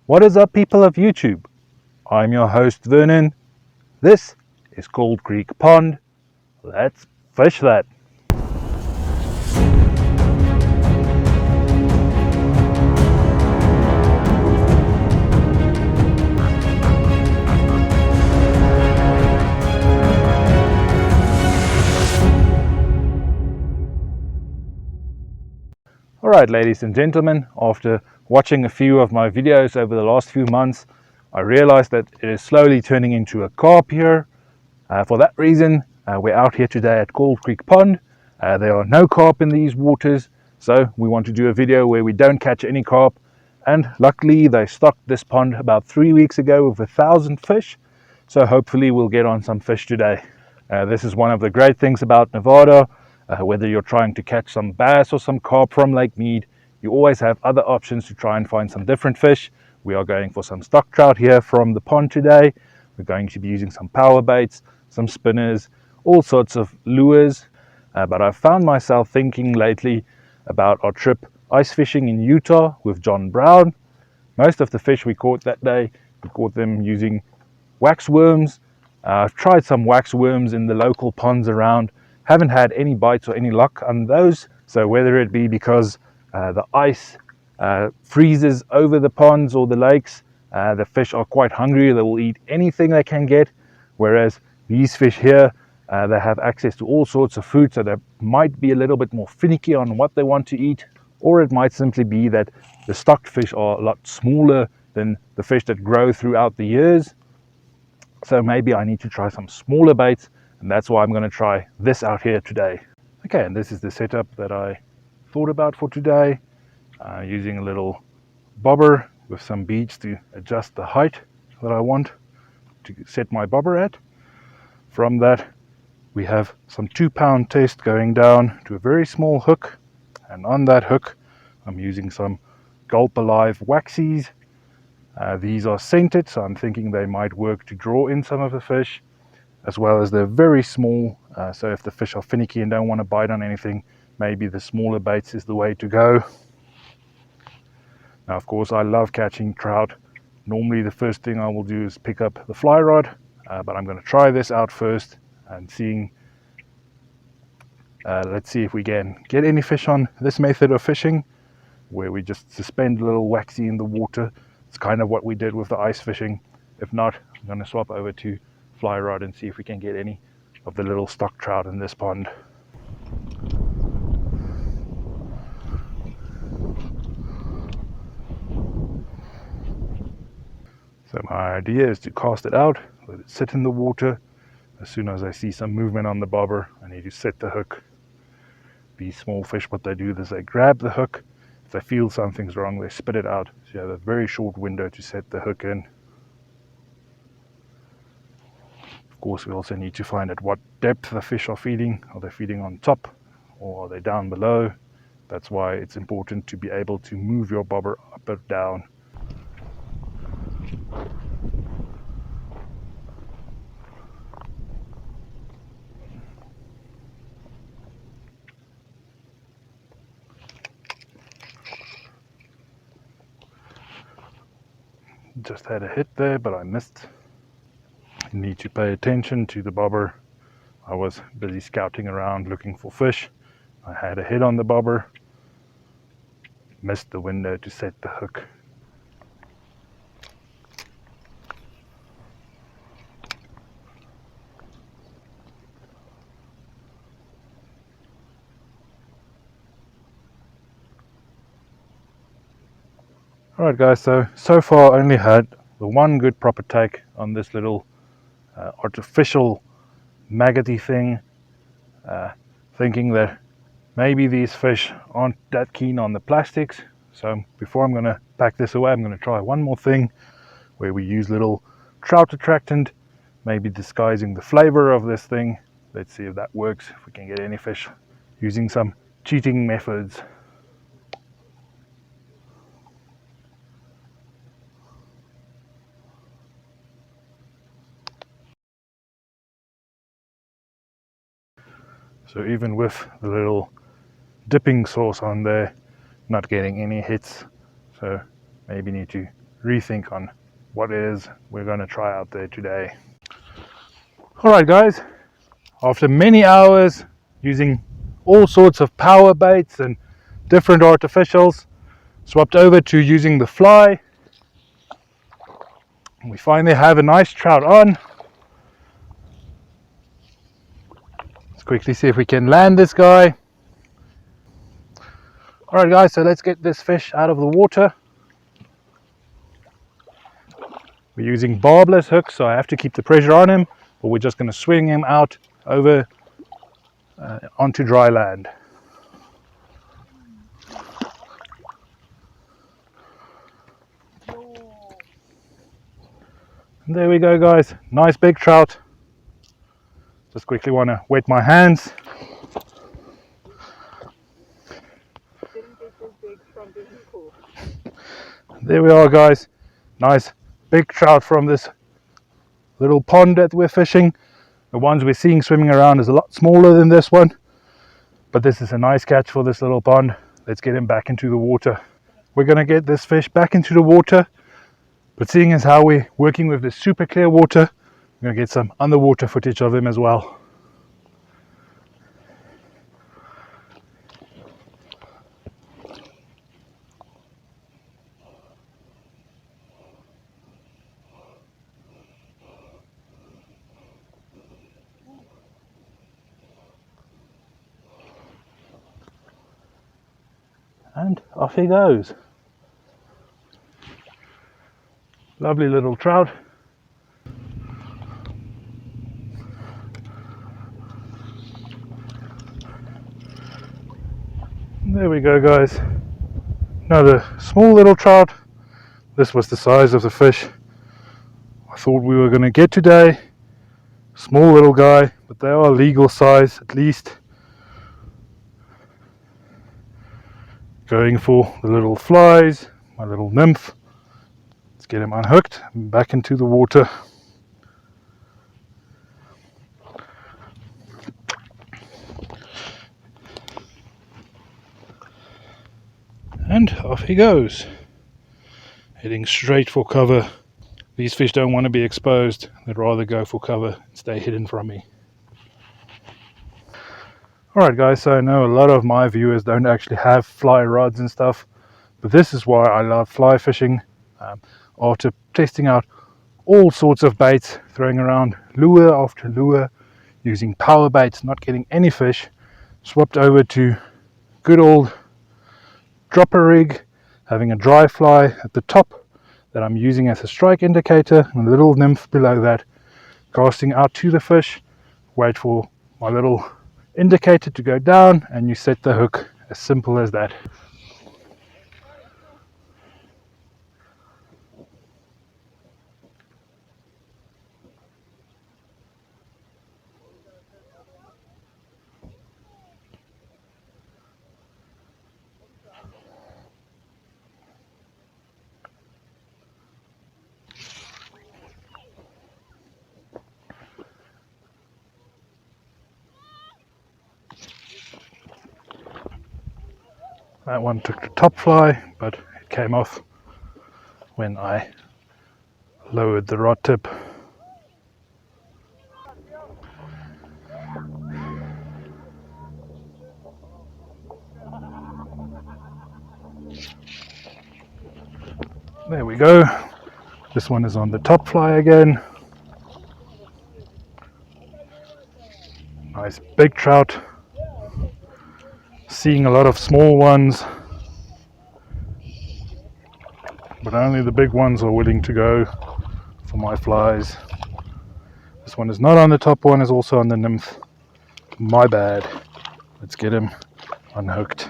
What is up, people of YouTube? I'm your host Vernon. This is Cold Creek Pond. Let's fish that. Alright, ladies and gentlemen, after watching a few of my videos over the last few months, I realized that it is slowly turning into a carp here. For that reason, we're out here today at Cold Creek Pond. There are no carp in these waters, so we want to do a video where we don't catch any carp. And luckily they stocked this pond about 3 weeks ago with 1,000 fish, so hopefully we'll get on some fish today. This is one of the great things about Nevada. Whether you're trying to catch some bass or some carp from Lake Mead, you always have other options to try and find some different fish. We are going for some stock trout here from the pond today. We're going to be using some power baits, some spinners, all sorts of lures. But I've found myself thinking lately about our trip ice fishing in Utah with John Brown. Most of the fish we caught that day, we caught them using wax worms. I've tried some wax worms in the local ponds around. Haven't had any bites or any luck on those. So whether it be because the ice freezes over the ponds or the lakes, the fish are quite hungry. They will eat anything they can get. Whereas these fish here, they have access to all sorts of food, so they might be a little bit more finicky on what they want to eat. Or it might simply be that the stocked fish are a lot smaller than the fish that grow throughout the years. So maybe I need to try some smaller baits, and that's why I'm going to try this out here today. Okay, and this is the setup that I thought about for today. Using a little bobber with some beads to adjust the height that I want to set my bobber at. From that, we have some 2-pound test going down to a very small hook, and on that hook I'm using some Gulp Alive waxies. These are scented, so I'm thinking they might work to draw in some of the fish, as well as they're very small, so if the fish are finicky and don't want to bite on anything, maybe the smaller baits is the way to go. Now, of course, I love catching trout. Normally the first thing I will do is pick up the fly rod, but I'm going to try this out first and let's see if we can get any fish on this method of fishing, where we just suspend a little waxy in the water. It's kind of what we did with the ice fishing. If not, I'm going to swap over to fly rod and see if we can get any of the little stock trout in this pond. So my idea is to cast it out, let it sit in the water. As soon as I see some movement on the bobber, I need to set the hook. These small fish, what they do is they grab the hook. If they feel something's wrong, they spit it out. So you have a very short window to set the hook in. Of course, we also need to find at what depth the fish are feeding. Are they feeding on top or are they down below? That's why it's important to be able to move your bobber up or down. Just had a hit there, but I missed. You need to pay attention to the bobber. I was busy scouting around looking for fish. I had a hit on the bobber, missed the window to set the hook. Alright guys, so far I only had the one good proper take on this little artificial maggoty thing, thinking that maybe these fish aren't that keen on the plastics. So before I'm going to pack this away, I'm going to try one more thing where we use little trout attractant, maybe disguising the flavor of this thing. Let's see if that works, if we can get any fish using some cheating methods. So even with the little dipping sauce on there, not getting any hits. So maybe need to rethink on what it is we're going to try out there today. Alright guys, after many hours using all sorts of power baits and different artificials, swapped over to using the fly. We finally have a nice trout on. Let's quickly see if we can land this guy. Alright guys, so let's get this fish out of the water. We're using barbless hooks, so I have to keep the pressure on him, but we're just going to swing him out over onto dry land. And there we go guys, nice big trout. Just quickly want to wet my hands. There we are guys, nice big trout from this little pond that we're fishing. The ones we're seeing swimming around is a lot smaller than this one, but this is a nice catch for this little pond. Let's get him back into the water. We're going to get this fish back into the water, but seeing as how we're working with this super clear water, we're going to get some underwater footage of him as well. And off he goes. Lovely little trout. There we go guys. Another small little trout. This was the size of the fish I thought we were going to get today. Small little guy, but they are legal size at least. Going for the little flies, my little nymph. Let's get him unhooked and back into the water. And off he goes, heading straight for cover. These fish don't want to be exposed, they'd rather go for cover and stay hidden from me. Alright guys, so I know a lot of my viewers don't actually have fly rods and stuff, but this is why I love fly fishing. After testing out all sorts of baits, throwing around lure after lure, using power baits, not getting any fish, swapped over to good old dropper rig, having a dry fly at the top that I'm using as a strike indicator, and a little nymph below that, casting out to the fish, wait for my little indicator to go down, and you set the hook. As simple as that. That one took the top fly, but it came off when I lowered the rod tip. There we go. This one is on the top fly again. Nice big trout. Seeing a lot of small ones, but only the big ones are willing to go for my flies. This one is not on the top one, is also on the nymph. My bad. Let's get him unhooked.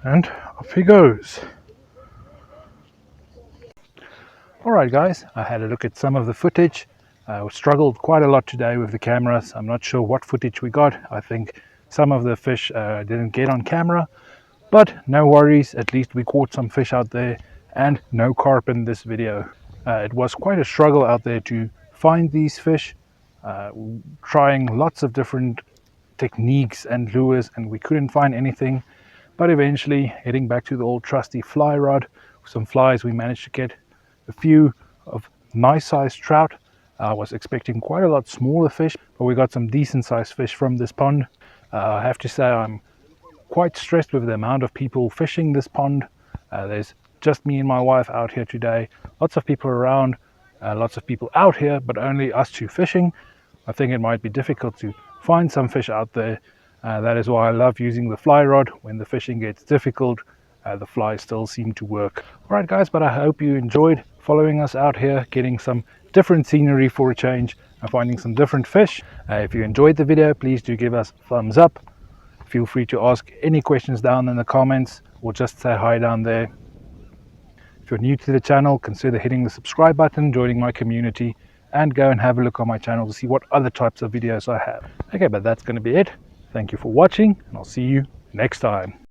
And off he goes. Alright guys, I had a look at some of the footage We struggled quite a lot today with the cameras. I'm not sure what footage we got. I think some of the fish didn't get on camera, but no worries, at least we caught some fish out there and no carp in this video. It was quite a struggle out there to find these fish, trying lots of different techniques and lures, and we couldn't find anything. But eventually, heading back to the old trusty fly rod, some flies, we managed to get a few of nice sized trout. I was expecting quite a lot smaller fish, but we got some decent sized fish from this pond. I have to say I'm quite stressed with the amount of people fishing this pond. There's just me and my wife out here today. Lots of people around, lots of people out here, but only us two fishing. I think it might be difficult to find some fish out there. That is why I love using the fly rod. When the fishing gets difficult, the flies still seem to work. Alright guys, but I hope you enjoyed following us out here, getting some different scenery for a change and finding some different fish. If you enjoyed the video, please do give us a thumbs up. Feel free to ask any questions down in the comments or just say hi down there. If you're new to the channel, consider hitting the subscribe button, joining my community, and go and have a look on my channel to see what other types of videos I have. Okay, but that's going to be it. Thank you for watching, and I'll see you next time.